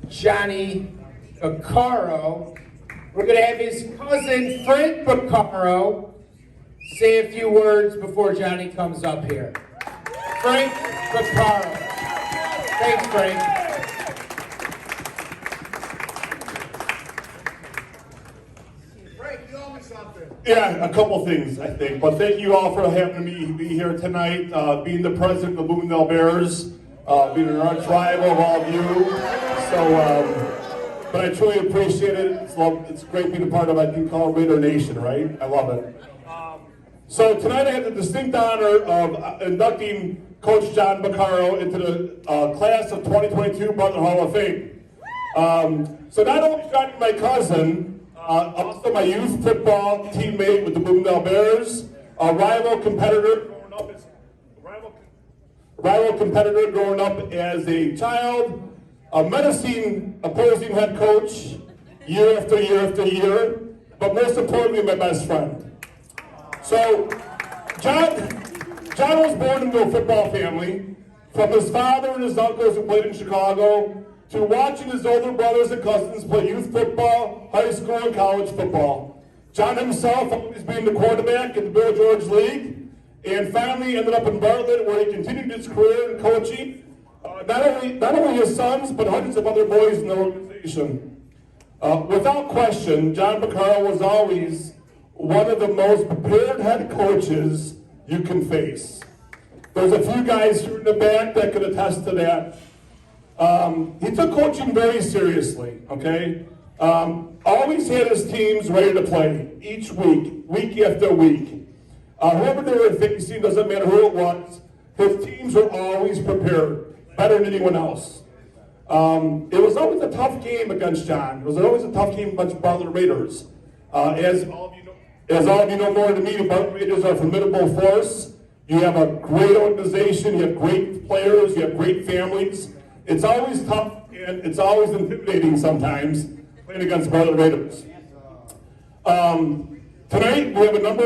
Johnny Bucaro. We're going to have his cousin, Frank Bucaro, say a few words before Johnny comes up here. Frank Bucaro. Thanks, Frank. Frank, you owe me something. Yeah, a couple things, I think. But thank you all for having me be here tonight, being the president of the Bloomingdale Bears, being an arch rival of all of you. But I truly appreciate it. It's great being a part of, I think, called Raider Nation, right? I love it. So tonight I had the distinct honor of inducting Coach John Bucaro into the class of 2022 Butler Hall of Fame. So not only Johnny, my cousin, also my youth football teammate with the Bloomingdale Bears, a rival competitor growing up as a child, a menacing opposing head coach year after year after year, but most importantly, my best friend. So, John was born into a football family, from his father and his uncles who played in Chicago, to watching his older brothers and cousins play youth football, high school, and college football. John himself always being the quarterback in the Bill George League, and finally ended up in Bartlett, where he continued his career in coaching, not only his sons, but hundreds of other boys in the organization. Without question, John Bucaro was always one of the most prepared head coaches you can face. There's a few guys here in the back that could attest to that. He took coaching very seriously, okay? Always had his teams ready to play each week, week after week. Whoever they were facing, doesn't matter who it was, his teams were always prepared, better than anyone else. It was always a tough game against John. It was always a tough game against Bartlett Raiders. As all of you know more than me, the Bartlett Raiders are a formidable force. You have a great organization, you have great players, you have great families. It's always tough and it's always intimidating sometimes playing against Bartlett Raiders. Tonight we have a number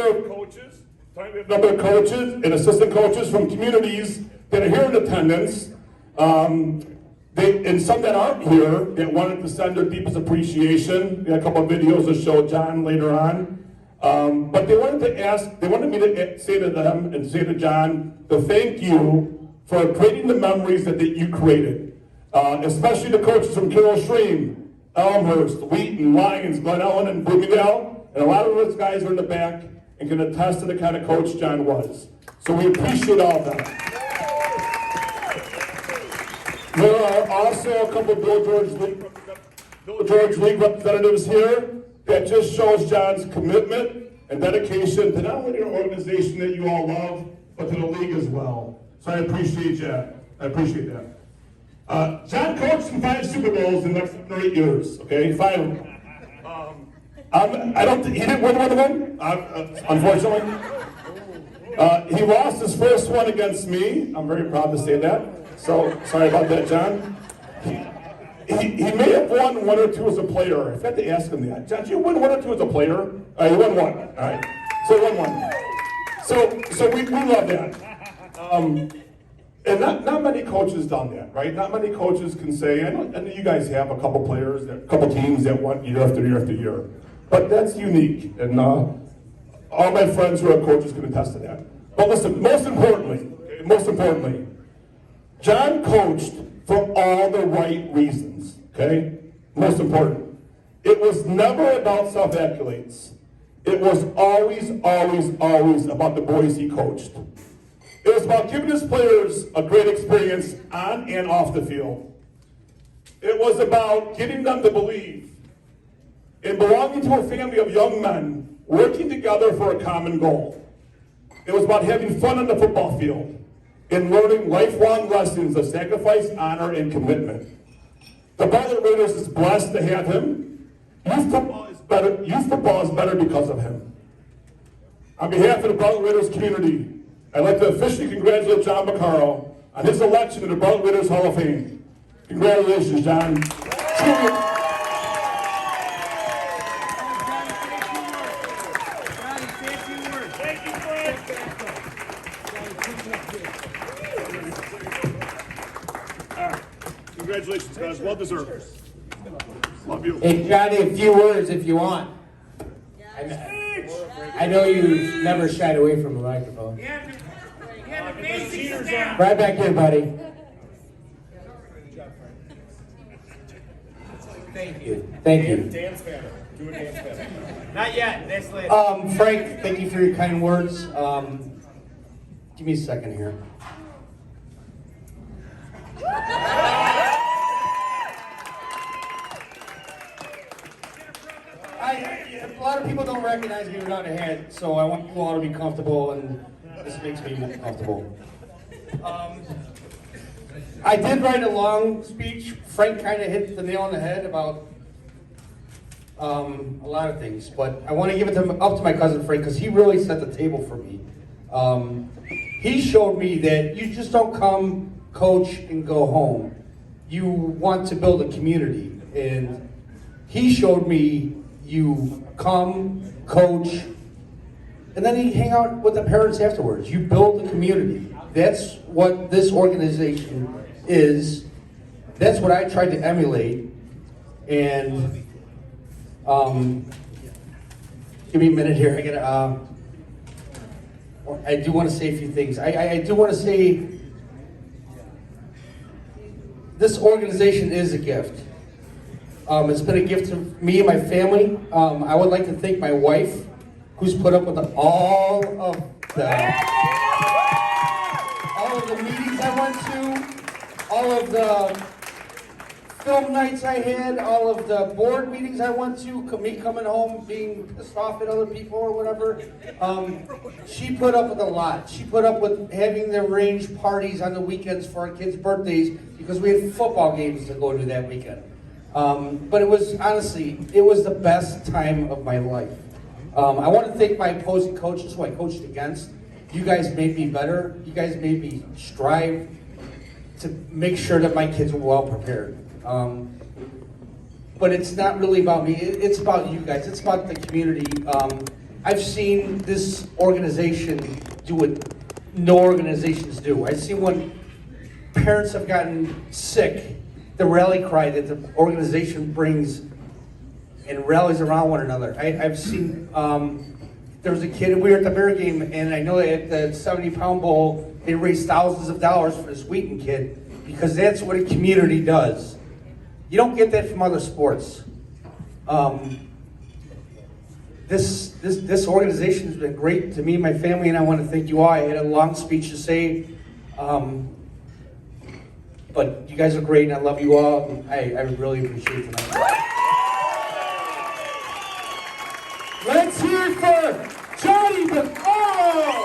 of coaches and assistant coaches from communities that are here in attendance. And some that aren't here that wanted to send their deepest appreciation. We had a couple of videos to show John later on. But they wanted me to say to them and say to John to thank you for creating the memories that you created. Especially the coaches from Carroll Stream, Elmhurst, Wheaton, Lyons, Glen Ellen, and Bloomingdale. And a lot of those guys are in the back and can attest to the kind of coach John was. So we appreciate all of that. There are also a couple of Bill George League representatives here that just shows John's commitment and dedication to not only your organization that you all love, but to the league as well. So I appreciate that. I appreciate that. John coached in 5 Super Bowls in the next 7 or 8 years. Okay, 5 of them. He didn't win one of them, unfortunately. He lost his first one against me. I'm very proud to say that. So, sorry about that, John. He may have won 1 or 2 as a player. I forgot to ask him that. John, did you win 1 or 2 as a player? He won 1. All right. So he won 1. So we love that. And not many coaches done that, right? Not many coaches can say, I know you guys have a couple players, a couple teams that won year after year after year. But that's unique. And all my friends who are coaches can attest to that. But listen, most importantly, John coached for all the right reasons, okay? Most important. It was never about self-accolades. It was always, always, always about the boys he coached. It was about giving his players a great experience on and off the field. It was about getting them to believe in belonging to a family of young men working together for a common goal. It was about having fun on the football field and learning lifelong lessons of sacrifice, honor, and commitment. The Bartlett Raiders is blessed to have him. Youth football is better because of him. On behalf of the Bartlett Raiders community, I'd like to officially congratulate John Bucaro on his election to the Bartlett Raiders Hall of Fame. Congratulations, John. Congratulations, guys. Well deserved. Love you. Hey, Johnny, a few words if you want. I know you never shied away from a microphone. Right back here, buddy. Thank you. Thank you. Dance better. Do a dance better. Not yet. That's later. Frank, thank you for your kind words. Give me a second here. A lot of people don't recognize me without a hat, so I want you all to be comfortable, and this makes me more comfortable. I did write a long speech. Frank kind of hit the nail on the head about a lot of things, but I want to give it up to my cousin Frank because he really set the table for me. He showed me that you just don't come, coach, and go home. You want to build a community, and he showed me you come, coach, and then you hang out with the parents afterwards. You build a community. That's what this organization is. That's what I tried to emulate. And give me a minute here. I do want to say a few things. I do want to say this organization is a gift. It's been a gift to me and my family. I would like to thank my wife, who's put up with all of the meetings I went to, all of the film nights I had, all of the board meetings I went to, me coming home being pissed off at other people or whatever. She put up with a lot. She put up with having to arrange parties on the weekends for our kids' birthdays because we had football games to go to that weekend. But it was, honestly, it was the best time of my life. I want to thank my opposing coaches who I coached against. You guys made me better. You guys made me strive to make sure that my kids were well prepared. But it's not really about me. It's about you guys. It's about the community. I've seen this organization do what no organizations do. I've seen when parents have gotten sick, the rally cry that the organization brings and rallies around one another. I've seen, there was a kid, we were at the Bear game, and I know at the 70-pound bowl, they raised thousands of dollars for this Wheaton kid, because that's what a community does. You don't get that from other sports. This organization has been great to me and my family, and I want to thank you all. I had a long speech to say, but you guys are great, and I love you all. I really appreciate it tonight. Let's hear it for Johnny Bucaro!